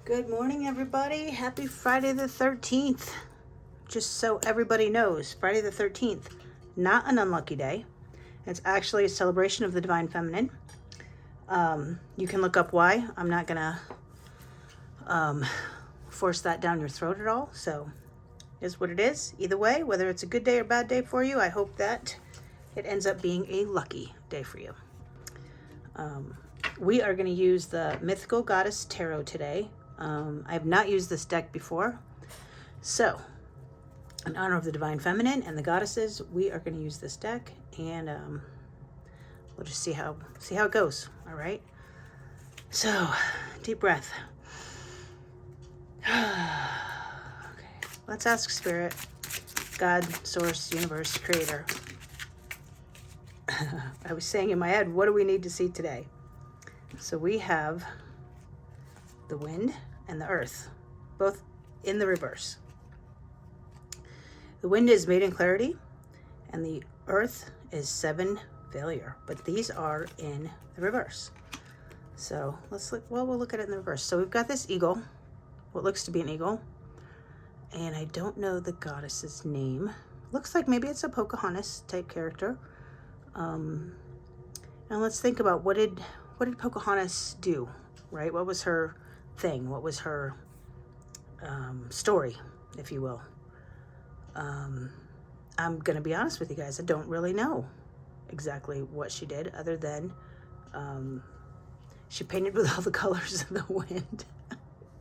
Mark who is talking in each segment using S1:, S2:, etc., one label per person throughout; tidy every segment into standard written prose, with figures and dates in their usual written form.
S1: Good morning, everybody. Happy Friday the 13th. Just so everybody knows, Friday the 13th, not an unlucky day. It's actually a celebration of the Divine Feminine. You can look up why. I'm not going to force that down your throat at all. So, it is what it is. Either way, whether it's a good day or bad day for you, I hope that it ends up being a lucky day for you. We are going to use the Mythical Goddess Tarot today. I have not used this deck before. So, in honor of the Divine Feminine and the goddesses, we are going to use this deck, and we'll just see how it goes. All right. So, deep breath. Okay. Let's ask Spirit, God, Source, Universe, Creator. I was saying in my head, what do we need to see today? So we have the wind and the earth, both in the reverse. The wind is maiden clarity, and the earth is 7 failure, but these are in the reverse. So let's look, well, we'll look at it in the reverse. So we've got this eagle, what looks to be an eagle, and I don't know the goddess's name. Looks like maybe it's a Pocahontas type character. Now let's think about what did Pocahontas do, right? What was her thing? What was her story, if you will? I'm going to be honest with you guys. I don't really know exactly what she did, other than she painted with all the colors of the wind.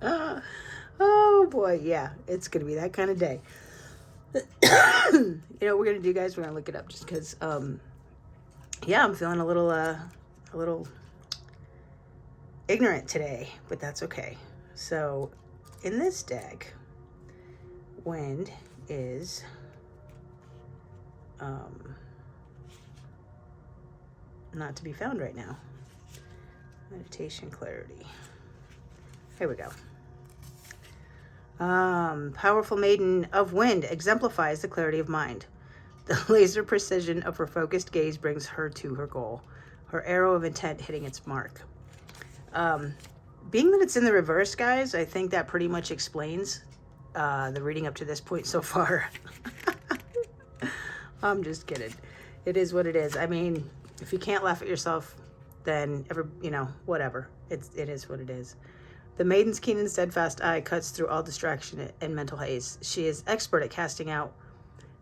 S1: Oh boy, yeah, it's going to be that kind of day. You know what we're going to do, guys? We're going to look it up just because, yeah, I'm feeling a little ignorant today, but that's okay. So in this deck, wind is not to be found right now. Meditation clarity. Here we go. Powerful maiden of wind exemplifies the clarity of mind. The laser precision of her focused gaze brings her to her goal, her arrow of intent hitting its mark. Being that it's in the reverse, guys, I think that pretty much explains the reading up to this point so far. I'm just kidding. It is what it is. I mean, if you can't laugh at yourself, then whatever. It is what it is. The maiden's keen and steadfast eye cuts through all distraction and mental haze. She is expert at casting out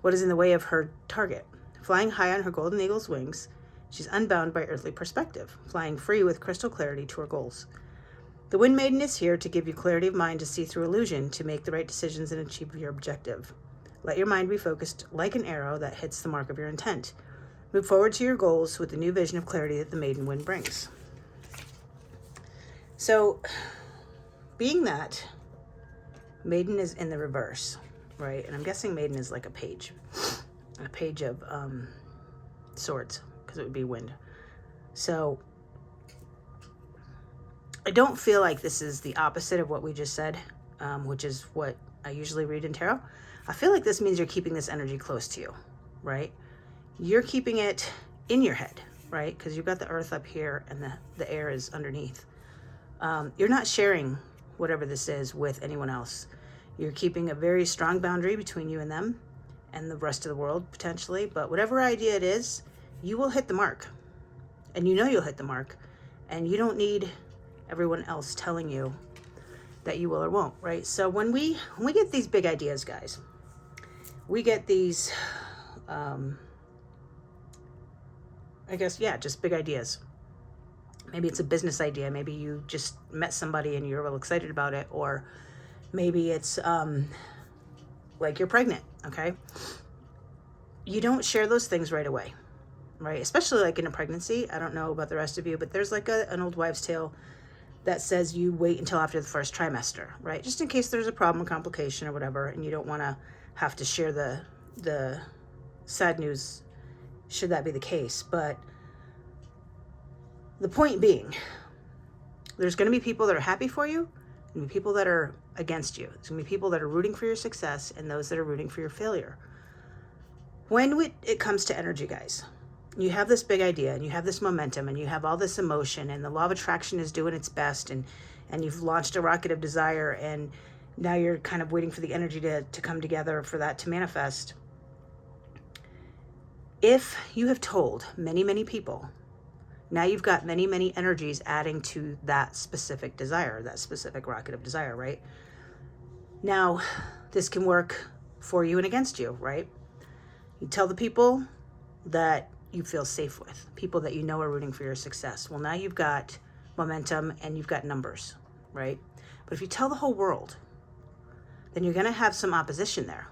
S1: what is in the way of her target. Flying high on her golden eagle's wings, she's unbound by earthly perspective, flying free with crystal clarity to her goals. The Wind Maiden is here to give you clarity of mind to see through illusion, to make the right decisions and achieve your objective. Let your mind be focused like an arrow that hits the mark of your intent. Move forward to your goals with the new vision of clarity that the Maiden Wind brings. So, being that Maiden is in the reverse, right? And I'm guessing Maiden is like a page of swords, because it would be wind. So I don't feel like this is the opposite of what we just said, which is what I usually read in tarot. I feel like this means you're keeping this energy close to you, right? You're keeping it in your head, right? Because you've got the earth up here and the air is underneath. You're not sharing whatever this is with anyone else. You're keeping a very strong boundary between you and them and the rest of the world, potentially. But whatever idea it is, you will hit the mark. And you know you'll hit the mark. And you don't need everyone else telling you that you will or won't, right? So when we get these big ideas, guys, we get these, I guess, yeah, just big ideas. Maybe it's a business idea. Maybe you just met somebody and you're real excited about it. Or maybe it's like you're pregnant, okay? You don't share those things right away, right? Especially like in a pregnancy. I don't know about the rest of you, but there's like an old wives' tale that says you wait until after the first trimester, right? Just in case there's a problem or complication or whatever, and you don't want to have to share the sad news should that be the case. But the point being, there's going to be people that are happy for you and people that are against you. There's going to be people that are rooting for your success and those that are rooting for your failure. When it comes to energy, guys, you have this big idea and you have this momentum and you have all this emotion and the law of attraction is doing its best, and you've launched a rocket of desire, and now you're kind of waiting for the energy to come together for that to manifest. If you have told many, many people, now you've got many, many energies adding to that specific desire, that specific rocket of desire, right? Now, this can work for you and against you, right? You tell the people that you feel safe with, people that you know are rooting for your success. Well, now you've got momentum and you've got numbers, right? But if you tell the whole world, then you're going to have some opposition there.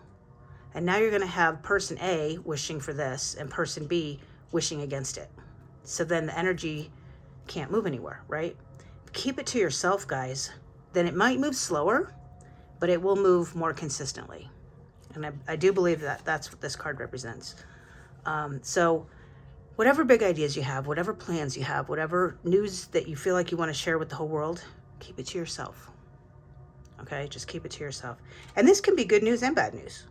S1: And now you're going to have person A wishing for this and person B wishing against it. So then the energy can't move anywhere, right? Keep it to yourself, guys. Then it might move slower, but it will move more consistently. And I do believe that that's what this card represents. So whatever big ideas you have, whatever plans you have, whatever news that you feel like you want to share with the whole world, keep it to yourself. Okay? Just keep it to yourself. And this can be good news and bad news,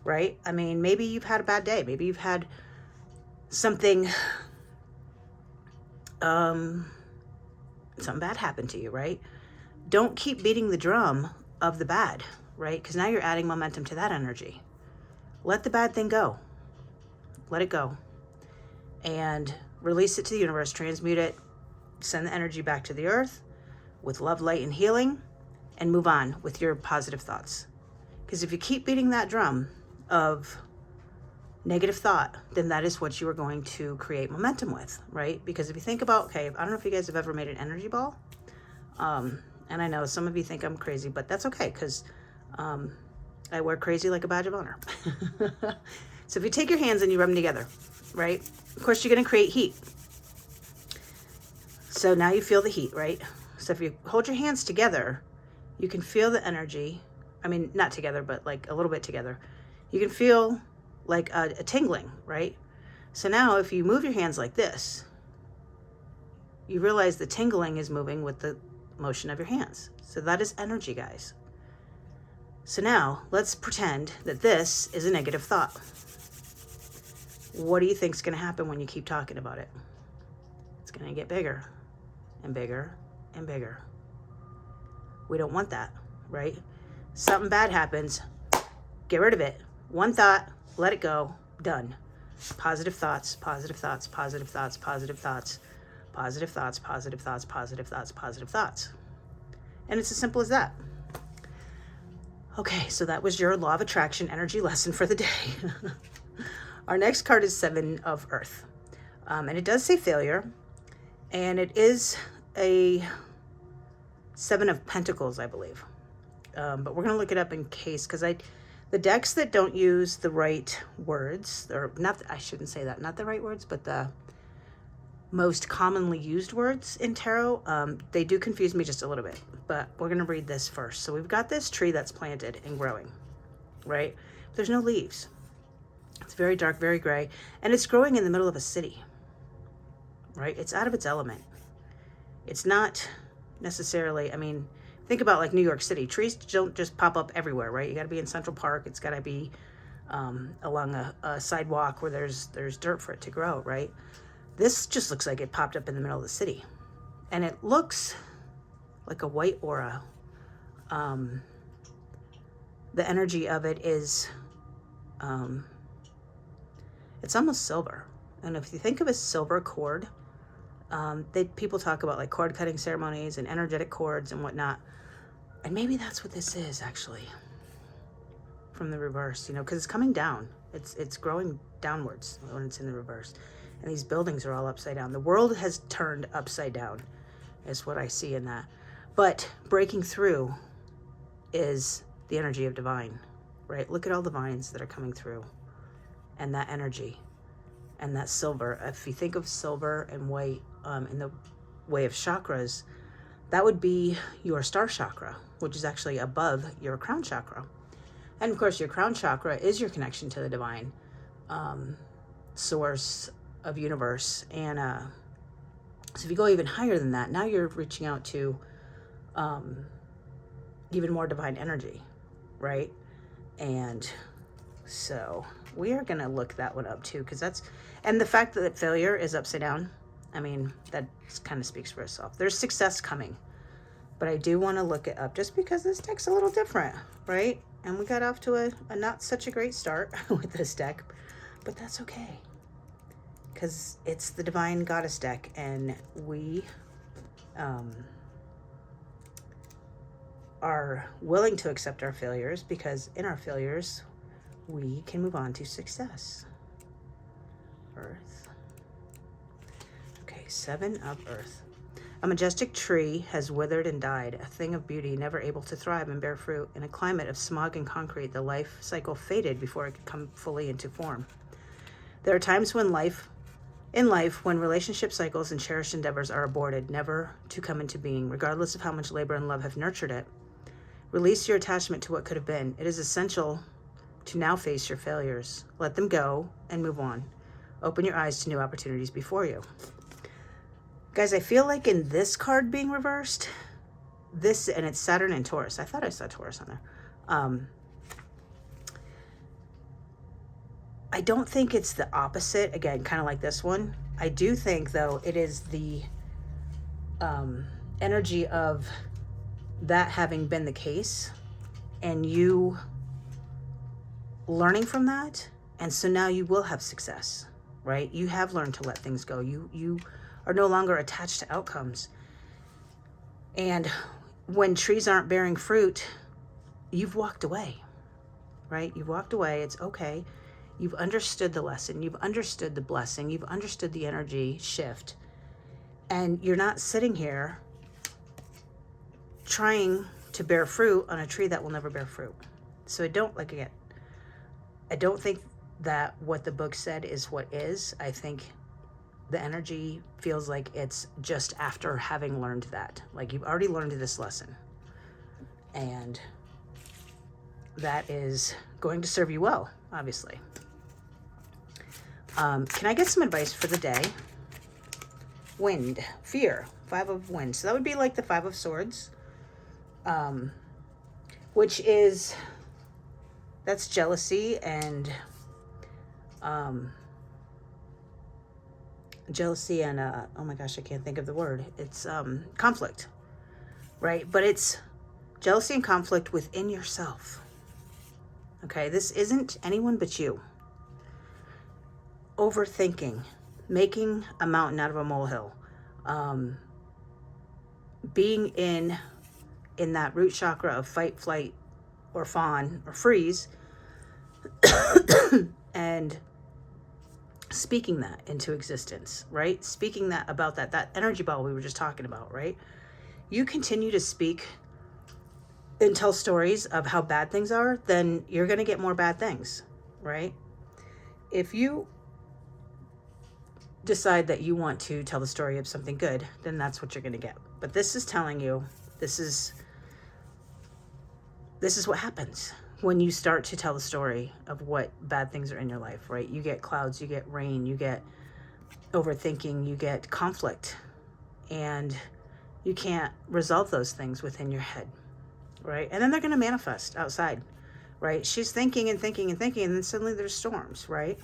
S1: right? I mean, maybe you've had a bad day. Maybe you've had something bad happen to you, right? Don't keep beating the drum of the bad, right? Because now you're adding momentum to that energy. Let the bad thing go. Let it go. And release it to the universe, transmute it, send the energy back to the earth with love, light, and healing, and move on with your positive thoughts. Because if you keep beating that drum of negative thought, then that is what you are going to create momentum with, right? Because if you think about, okay, I don't know if you guys have ever made an energy ball. And I know some of you think I'm crazy, but that's okay, because I wear crazy like a badge of honor. So if you take your hands and you rub them together, right? Of course, you're going to create heat. So now you feel the heat, right? So if you hold your hands together, you can feel the energy. I mean, not together, but like a little bit together. You can feel like a tingling, right? So now if you move your hands like this, you realize the tingling is moving with the motion of your hands. So that is energy, guys. So now let's pretend that this is a negative thought. What do you think is going to happen when you keep talking about it? It's going to get bigger and bigger and bigger. We don't want that, right? Something bad happens, get rid of it. One thought, let it go, done. Positive thoughts, positive thoughts, positive thoughts, positive thoughts, positive thoughts, positive thoughts, positive thoughts, positive thoughts. And it's as simple as that. Okay, so that was your law of attraction energy lesson for the day. Our next card is 7 of Earth. And it does say failure. And it is a 7 of Pentacles, I believe. But we're going to look it up in case, because the decks that don't use the right words, or not, I shouldn't say that, not the right words, but the most commonly used words in tarot, they do confuse me just a little bit. But we're going to read this first. So we've got this tree that's planted and growing, right? There's no leaves. It's very dark, very gray, and it's growing in the middle of a city, right? It's out of its element. It's not necessarily, I mean, think about like New York City. Trees don't just pop up everywhere, right? You got to be in Central Park. It's got to be along a sidewalk where there's dirt for it to grow, right? This just looks like it popped up in the middle of the city, and it looks like a white aura. The energy of it is, it's almost silver. And if you think of a silver cord, people talk about like cord cutting ceremonies and energetic cords and whatnot. And maybe that's what this is actually from the reverse, you know, because it's coming down. It's growing downwards when it's in the reverse. And these buildings are all upside down. The world has turned upside down is what I see in that. But breaking through is the energy of divine, right? Look at all the vines that are coming through and that energy and that silver. If you think of silver and white in the way of chakras, that would be your star chakra, which is actually above your crown chakra. And of course, your crown chakra is your connection to the divine source of universe. And so if you go even higher than that, now you're reaching out to even more divine energy, right? And so we are going to look that one up too, because and the fact that failure is upside down, I mean, that kind of speaks for itself. There's success coming, but I do want to look it up just because this deck's a little different, right? And we got off to a not such a great start with this deck, but that's okay, because it's the Divine Goddess deck, and we are willing to accept our failures, because in our failures, we can move on to success. Earth. Okay, 7 of Earth. A majestic tree has withered and died, a thing of beauty, never able to thrive and bear fruit. In a climate of smog and concrete, the life cycle faded before it could come fully into form. There are times when when relationship cycles and cherished endeavors are aborted, never to come into being, regardless of how much labor and love have nurtured it. Release your attachment to what could have been. It is essential to now face your failures. Let them go and move on. Open your eyes to new opportunities before you. Guys, I feel like in this card being reversed, and it's Saturn and Taurus. I thought I saw Taurus on there. I don't think it's the opposite. Again, kind of like this one. I do think, though, it is the energy of that having been the case and you learning from that. And so now you will have success, right? You have learned to let things go. You are no longer attached to outcomes. And when trees aren't bearing fruit, you've walked away, right? You've walked away. It's okay. You've understood the lesson. You've understood the blessing. You've understood the energy shift. And you're not sitting here trying to bear fruit on a tree that will never bear fruit. So I don't think that what the book said is what is. I think the energy feels like it's just after having learned that. Like, you've already learned this lesson. And that is going to serve you well, obviously. Can I get some advice for the day? Wind, fear, 5 of Wind. So that would be like the 5 of Swords, which is, that's jealousy and oh my gosh, I can't think of the word. It's conflict, right? But it's jealousy and conflict within yourself. Okay, this isn't anyone but you. Overthinking, making a mountain out of a molehill, being in that root chakra of fight, flight, or fawn, or freeze, and speaking that into existence, right? Speaking that about that energy ball we were just talking about, right? You continue to speak and tell stories of how bad things are, then you're going to get more bad things, right? If you decide that you want to tell the story of something good, then that's what you're going to get. But this is telling you, this is what happens when you start to tell the story of what bad things are in your life, right? You get clouds, you get rain, you get overthinking, you get conflict, and you can't resolve those things within your head, right? And then they're going to manifest outside, right? She's thinking and thinking and thinking, and then suddenly there's storms, right?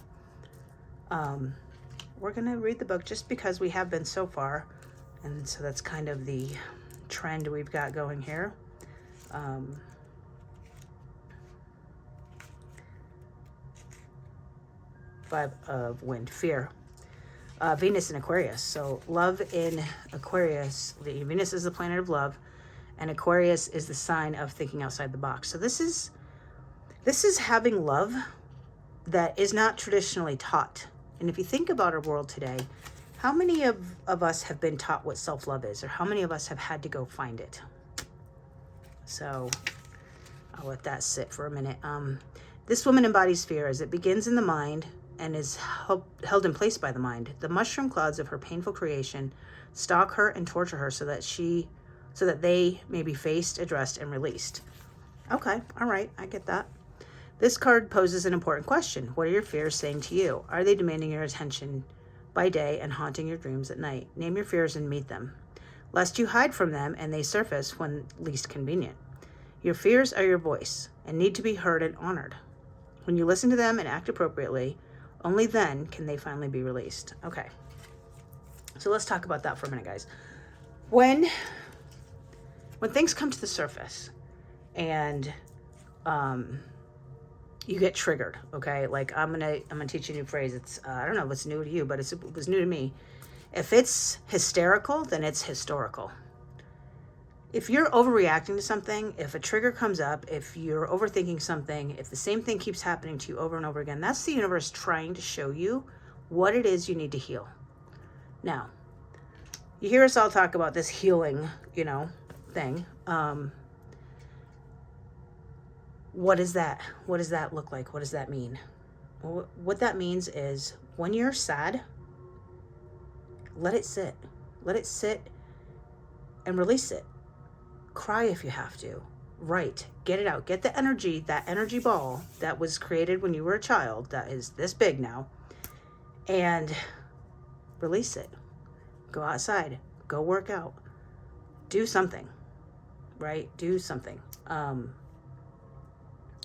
S1: We're going to read the book just because we have been so far, and so that's kind of the trend we've got going here. 5 of Wind, fear. Venus in Aquarius. So love in Aquarius. Venus is the planet of love, and Aquarius is the sign of thinking outside the box. So this is having love that is not traditionally taught. And if you think about our world today, how many of us have been taught what self-love is, or how many of us have had to go find it? So I'll let that sit for a minute. This woman embodies fear as it begins in the mind and is held in place by the mind. The mushroom clouds of her painful creation stalk her and torture her so that they may be faced, addressed, and released. Okay, all right, I get that. This card poses an important question. What are your fears saying to you? Are they demanding your attention by day and haunting your dreams at night? Name your fears and meet them, lest you hide from them and they surface when least convenient. Your fears are your voice and need to be heard and honored. When you listen to them and act appropriately, only then can they finally be released. Okay. So let's talk about that for a minute, guys. When things come to the surface and you get triggered, okay? Like I'm gonna teach you a new phrase. It's I don't know if it's new to you, but it was new to me. If it's hysterical, then it's historical. If you're overreacting to something, if a trigger comes up, if you're overthinking something, if the same thing keeps happening to you over and over again, that's the universe trying to show you what it is you need to heal. Now, you hear us all talk about this healing, thing. What is that? What does that look like? What does that mean? Well, what that means is when you're sad, let it sit. Let it sit and release it. Cry if you have to. Write. Get it out. Get the energy, that energy ball that was created when you were a child, that is this big now, and release it. Go outside. Go work out. Do something. Right? Do something.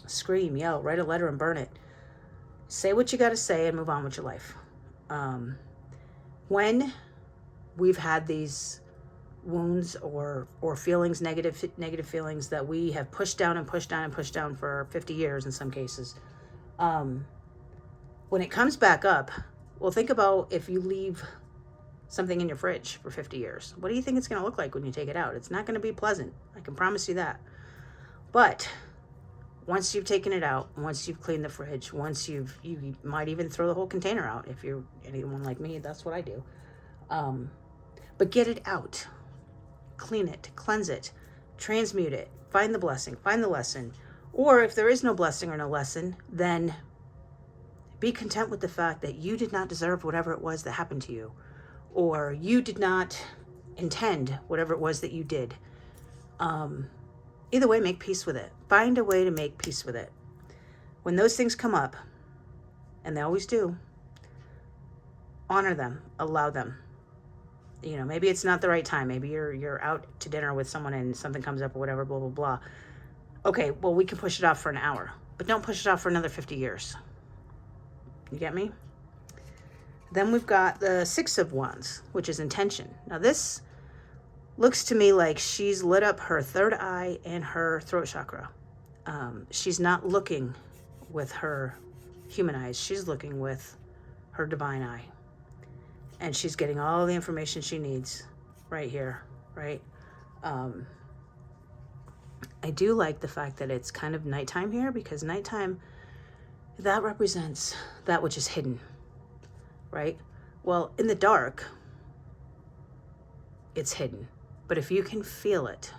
S1: Scream, yell, write a letter and burn it. Say what you got to say and move on with your life. When we've had these wounds or feelings, negative feelings that we have pushed down and pushed down and pushed down for 50 years in some cases, when it comes back up, well, think about if you leave something in your fridge for 50 years. What do you think it's going to look like when you take it out? It's not going to be pleasant. I can promise you that. But once you've taken it out, once you've cleaned the fridge, once you might even throw the whole container out. If you're anyone like me, that's what I do. But get it out. Clean it, cleanse it, transmute it, find the blessing, find the lesson. Or if there is no blessing or no lesson, then be content with the fact that you did not deserve whatever it was that happened to you. Or you did not intend whatever it was that you did. Either way, make peace with it. Find a way to make peace with it. When those things come up, and they always do, honor them, allow them. Maybe it's not the right time. Maybe you're out to dinner with someone and something comes up or whatever, blah, blah, blah. Okay, well, we can push it off for an hour, but don't push it off for another 50 years. You get me? Then we've got the Six of Wands, which is intention. Now this looks to me like she's lit up her third eye and her throat chakra. She's not looking with her human eyes. She's looking with her divine eye. And she's getting all the information she needs right here, right? I do like the fact that it's kind of nighttime here, because nighttime, that represents that which is hidden, right? Well, in the dark, it's hidden. But if you can feel it,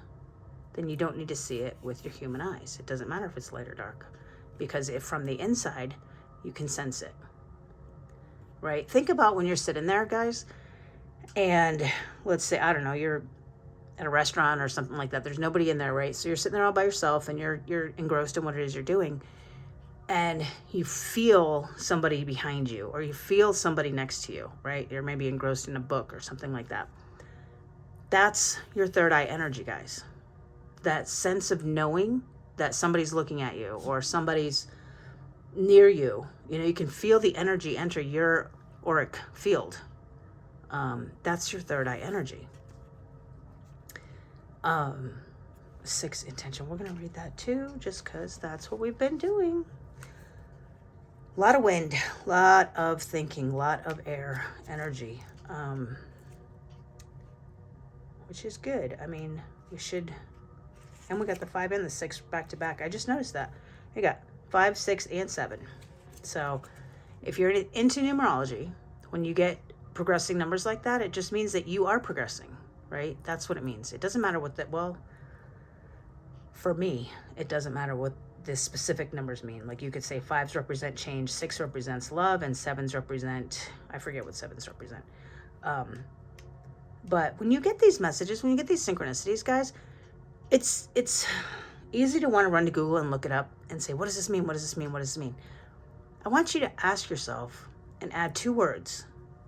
S1: then you don't need to see it with your human eyes. It doesn't matter if it's light or dark, because if from the inside, you can sense it, right? Think about when you're sitting there, guys, and let's say, I don't know, you're at a restaurant or something like that. There's nobody in there, right? So you're sitting there all by yourself and you're engrossed in what it is you're doing, and you feel somebody behind you, or you feel somebody next to you, right? You're maybe engrossed in a book or something like that. That's your third eye energy, guys. That sense of knowing that somebody's looking at you or somebody's near you. You can feel the energy enter your auric field. That's your third eye energy. 6, intention. We're going to read that too, just because that's what we've been doing. A lot of wind, a lot of thinking, a lot of air energy, which is good. I mean, we should, and we got the 5 and the 6 back to back. I just noticed that. We got 5, 6, and 7. So if you're into numerology, when you get progressing numbers like that, it just means that you are progressing, right? That's what it means. It doesn't matter what that, well, for me, it doesn't matter what the specific numbers mean. Like you could say 5s represent change, 6 represents love, and 7s represent, I forget what 7s represent. But when you get these messages, when you get these synchronicities, guys, it's easy to want to run to Google and look it up and say, what does this mean? What does this mean? What does this mean? I want you to ask yourself and add 2 words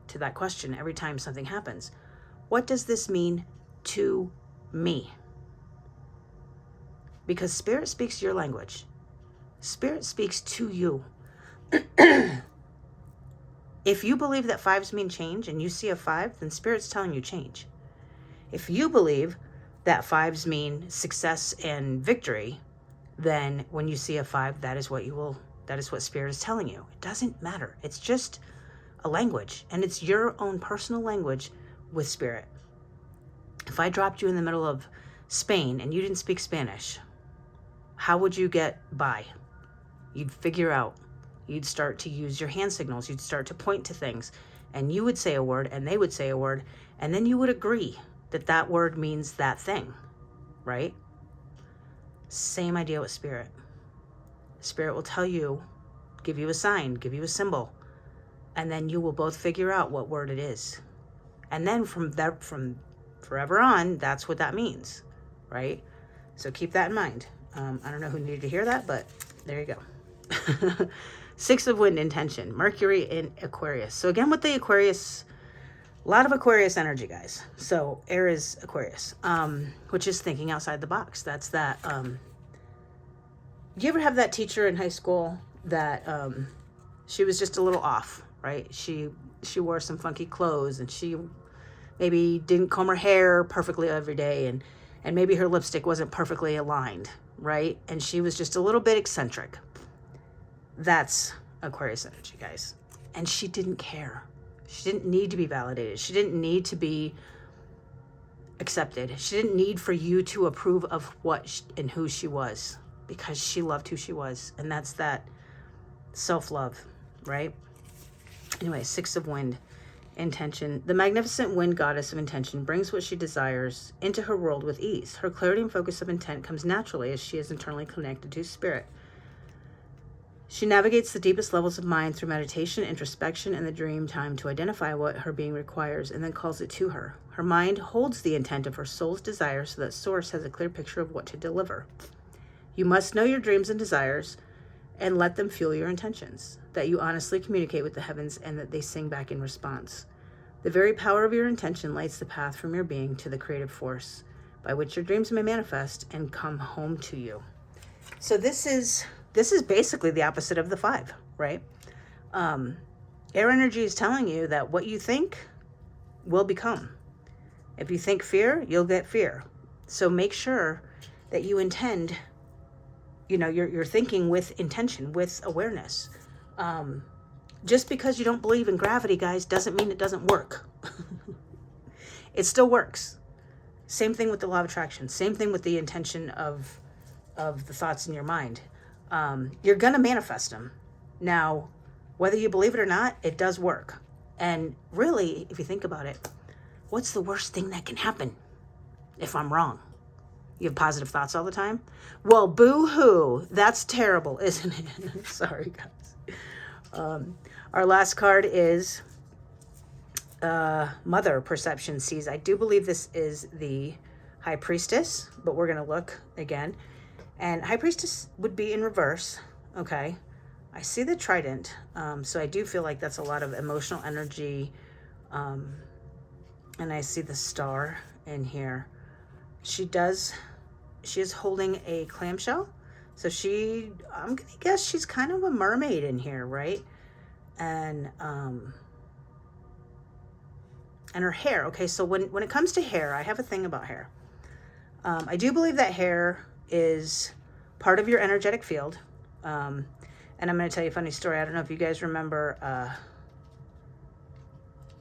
S1: to that question every time something happens. What does this mean to me? Because Spirit speaks your language. Spirit speaks to you. If you believe that 5s mean change and you see a 5, then Spirit's telling you change. If you believe that 5s mean success and victory, then when you see a 5, that is what Spirit is telling you. It doesn't matter. It's just a language, and it's your own personal language with Spirit. If I dropped you in the middle of Spain and you didn't speak Spanish, how would you get by? You'd figure out. You'd start to use your hand signals. You'd start to point to things, and you would say a word and they would say a word, and then you would agree that that word means that thing, right? Same idea with Spirit. Spirit will tell you, give you a sign, give you a symbol, and then you will both figure out what word it is. And then from forever on, that's what that means, right? So keep that in mind. I don't know who needed to hear that, but there you go. 6 of wind intention, Mercury in Aquarius. So again, with the Aquarius, a lot of Aquarius energy, guys. So air is Aquarius, which is thinking outside the box. That's that. Do you ever have that teacher in high school that she was just a little off, right? She wore some funky clothes, and she maybe didn't comb her hair perfectly every day, and maybe her lipstick wasn't perfectly aligned, right? And she was just a little bit eccentric. That's Aquarius energy, guys. And she didn't care. She didn't need to be validated. She didn't need to be accepted. She didn't need for you to approve of what and who she was, because she loved who she was. And that's that self-love, right? Anyway, 6 of wind, intention. The magnificent wind goddess of intention brings what she desires into her world with ease. Her clarity and focus of intent comes naturally as she is internally connected to Spirit. She navigates the deepest levels of mind through meditation, introspection, and the dream time to identify what her being requires and then calls it to her. Her mind holds the intent of her soul's desire so that Source has a clear picture of what to deliver. You must know your dreams and desires and let them fuel your intentions, that you honestly communicate with the heavens and that they sing back in response. The very power of your intention lights the path from your being to the creative force by which your dreams may manifest and come home to you. So this is basically the opposite of the 5, right? Air energy is telling you that what you think will become. If you think fear, you'll get fear. So make sure that you intend, you're thinking with intention, with awareness. Just because you don't believe in gravity, guys, doesn't mean it doesn't work. It still works. Same thing with the law of attraction. Same thing with the intention of the thoughts in your mind. You're going to manifest them. Now, whether you believe it or not, it does work. And really, if you think about it, what's the worst thing that can happen if I'm wrong? You have positive thoughts all the time? Well, boo-hoo. That's terrible, isn't it? Sorry, guys. Our last card is Mother Perception Sees. I do believe this is the High Priestess, but we're going to look again. And High Priestess would be in reverse, okay? I see the trident, so I do feel like that's a lot of emotional energy, and I see the star in here. She is holding a clamshell, so I'm gonna guess she's kind of a mermaid in here, right? And her hair, okay, so when it comes to hair, I have a thing about hair. I do believe that hair is part of your energetic field. And I'm going to tell you a funny story. I don't know if you guys remember,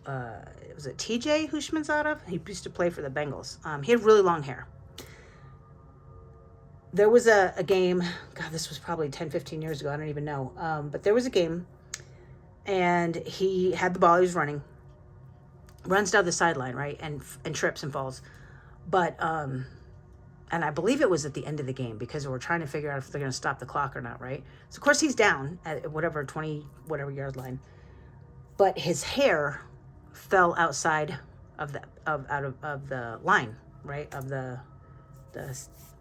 S1: was it TJ Hushmanzadeh? He used to play for the Bengals. He had really long hair. There was a game, God, this was probably 10, 15 years ago. I don't even know. But there was a game, and he had the ball. He was running. Runs down the sideline, right? And trips and falls. But, and I believe it was at the end of the game because we're trying to figure out if they're going to stop the clock or not, right? So, of course, he's down at 20 yard line. But his hair fell outside of the line, right? Of the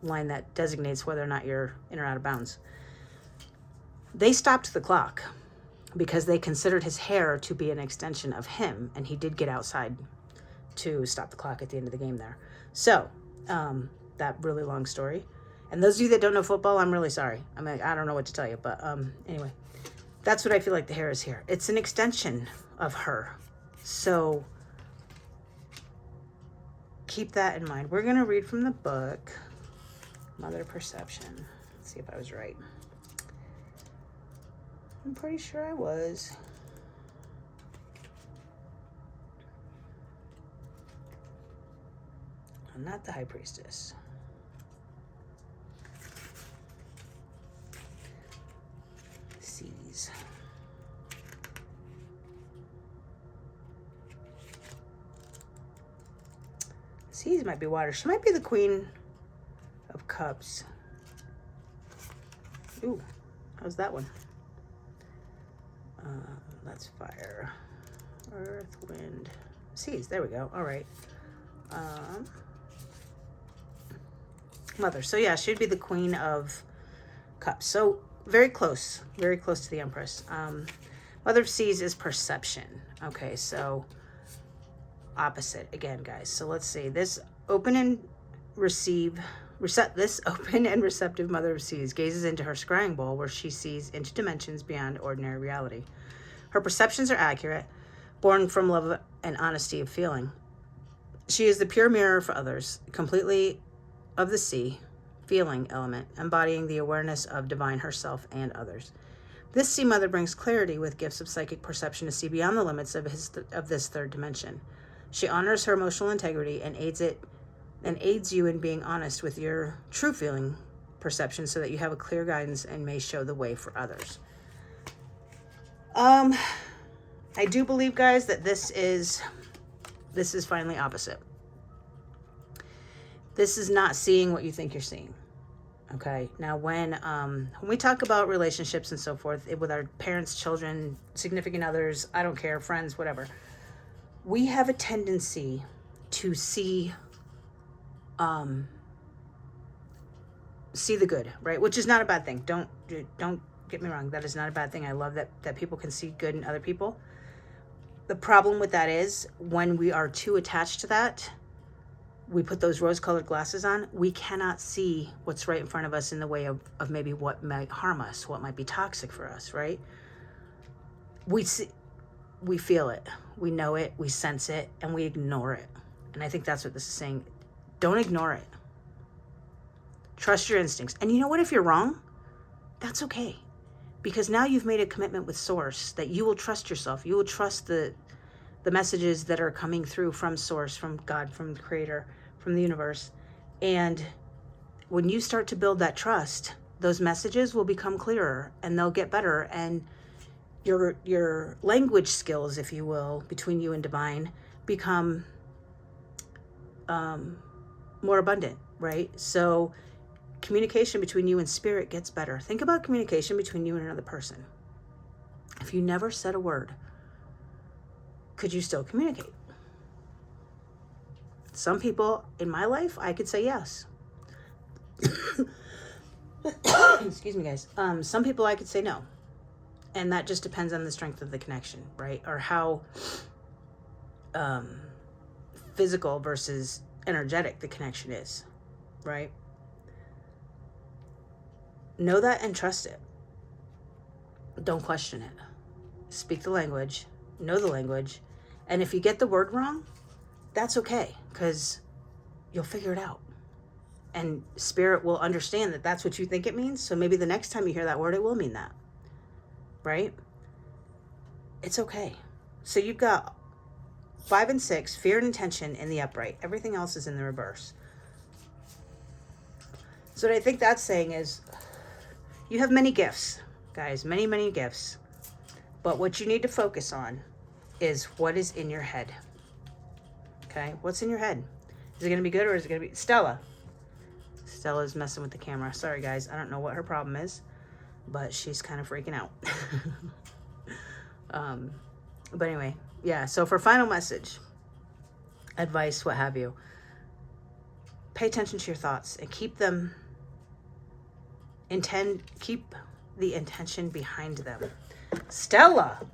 S1: line that designates whether or not you're in or out of bounds. They stopped the clock because they considered his hair to be an extension of him, and he did get outside to stop the clock at the end of the game there. So, that really long story And those of you that don't know football, I'm really sorry. I mean, I don't know what to tell you, but anyway, that's what I feel like the hair is here. It's an extension of her. So keep that in mind. We're going to read from the book, Mother Perception. Let's see if I was right. I'm pretty sure I was. I'm not the High Priestess. Seas. Seas might be water. She might be the Queen of Cups. Ooh, how's that one? That's fire. Earth, wind, seas. There we go. All right. Mother. So yeah, she'd be the Queen of Cups. So very close to the Empress. Mother of Seas is perception. Okay, so opposite again, guys. So let's see. This open and receptive Mother of Seas gazes into her scrying bowl where she sees into dimensions beyond ordinary reality. Her perceptions are accurate, born from love and honesty of feeling. She is the pure mirror for others, completely of the sea, feeling element, embodying the awareness of divine herself and others. This sea mother brings clarity with gifts of psychic perception to see beyond the limits of this third dimension. She honors her emotional integrity and aids you in being honest with your true feeling perception so that you have a clear guidance and may show the way for others. I do believe, guys, that this is finally opposite. This is not seeing what you think you're seeing. Okay. Now, when we talk about relationships and so forth with our parents, children, significant others, I don't care, friends, whatever, we have a tendency to see the good, right? Which is not a bad thing. Don't get me wrong. That is not a bad thing. I love that people can see good in other people. The problem with that is when we are too attached to that, we put those rose-colored glasses on, we cannot see what's right in front of us in the way of maybe what might harm us, what might be toxic for us, right? We feel it, we know it, we sense it, and we ignore it. And I think that's what this is saying. Don't ignore it. Trust your instincts. And you know what? If you're wrong, that's okay. Because now you've made a commitment with Source that you will trust yourself. You will trust the messages that are coming through from Source, from God, from the Creator, from the universe. And when you start to build that trust, those messages will become clearer and they'll get better. And your language skills, if you will, between you and divine become more abundant, right? So communication between you and spirit gets better. Think about communication between you and another person. If you never said a word, could you still communicate? Some people in my life, I could say yes. Excuse me, guys. Some people I could say no. And that just depends on the strength of the connection, right? Or how physical versus energetic the connection is, right? Know that and trust it. Don't question it. Speak the language, know the language, and if you get the word wrong, that's okay, because you'll figure it out. And spirit will understand that that's what you think it means, so maybe the next time you hear that word, it will mean that, right? It's okay. So you've got 5 and 6, fear and intention in the upright. Everything else is in the reverse. So what I think that's saying is, you have many gifts, guys, many, many gifts. But what you need to focus on is what is in your head. Okay? What's in your head? Is it going to be good or is it going to be... Stella's messing with the camera. Sorry, guys. I don't know what her problem is, but she's kind of freaking out. But anyway, yeah. So for final message, advice, what have you, pay attention to your thoughts and keep the intention behind them. Stella,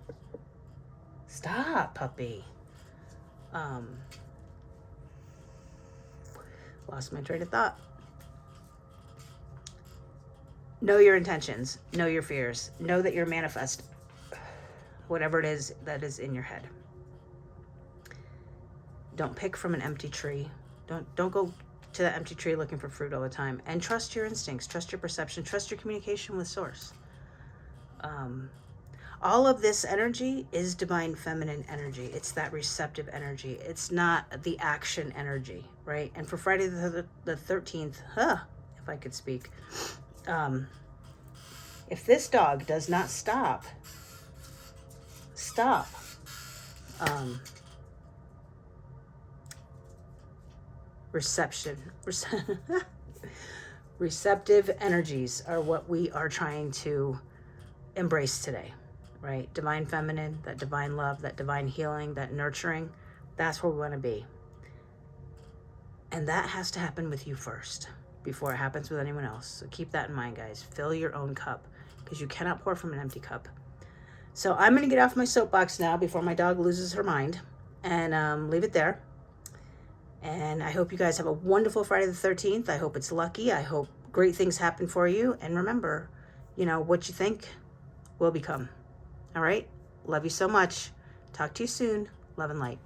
S1: stop, puppy. Lost my train of thought. Know your intentions. Know your fears. Know that you're manifest whatever it is that is in your head. Don't pick from an empty tree. Don't go to that empty tree looking for fruit all the time. And trust your instincts. Trust your perception. Trust your communication with source. All of this energy is divine feminine energy. It's that receptive energy. It's not the action energy, right? And for Friday the 13th, if I could speak, if this dog does not stop, receptive energies are what we are trying to embrace today, right? Divine feminine, that divine love, that divine healing, that nurturing, that's where we want to be. And that has to happen with you first before it happens with anyone else. So keep that in mind, guys. Fill your own cup, because you cannot pour from an empty cup. So I'm going to get off my soapbox now before my dog loses her mind, and leave it there. And I hope you guys have a wonderful Friday the 13th. I hope it's lucky. I hope great things happen for you. And remember, what you think will become. All right? Love you so much. Talk to you soon. Love and light.